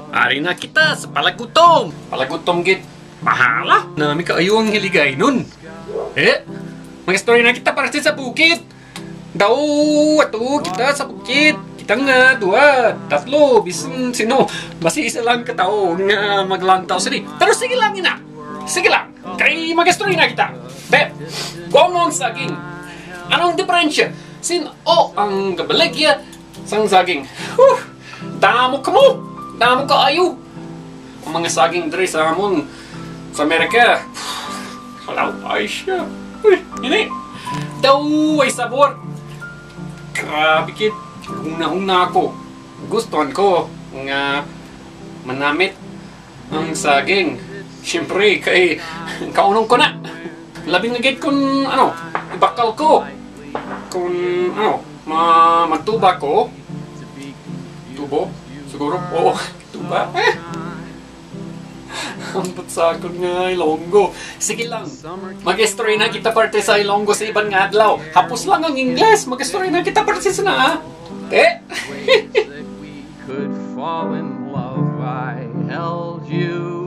Ari na kita sa palagutom. Palagutom git. Mahala. Nami kaayo ang hiligay nun. Mag-story na kita para sa bukid. Daw, ato kita sa bukid. Kita nga, dua, tatlo, bisan sino. Basi isa lang katao nga maglantaw sini. Pero sige lang ina. Sige lang. Kay mag-story na kita. Kung ang saging. Anong diferensya? Ang gabaligya sang saging. Damo ka mo. Damo ka ayo. Ang mga saging dre sa amon sa Amerika. Halaw ay siya. Ini. Daw ay sabor. Grabe kid. Una-una ako. Gustuhan ko nga manamit ang saging. Siyempre kay kaunong ko na. Labing na gid kung ibakal ko. Kung magtuba ko. Tubo? Siguro, tuba. Ang batsakon nga Ilonggo. Sige lang, mag-story na kita parte sa Ilonggo sa ibang nga adlaw. Hapos lang ang Ingles, mag-story na kita parte sa na. We could fall in love, I held you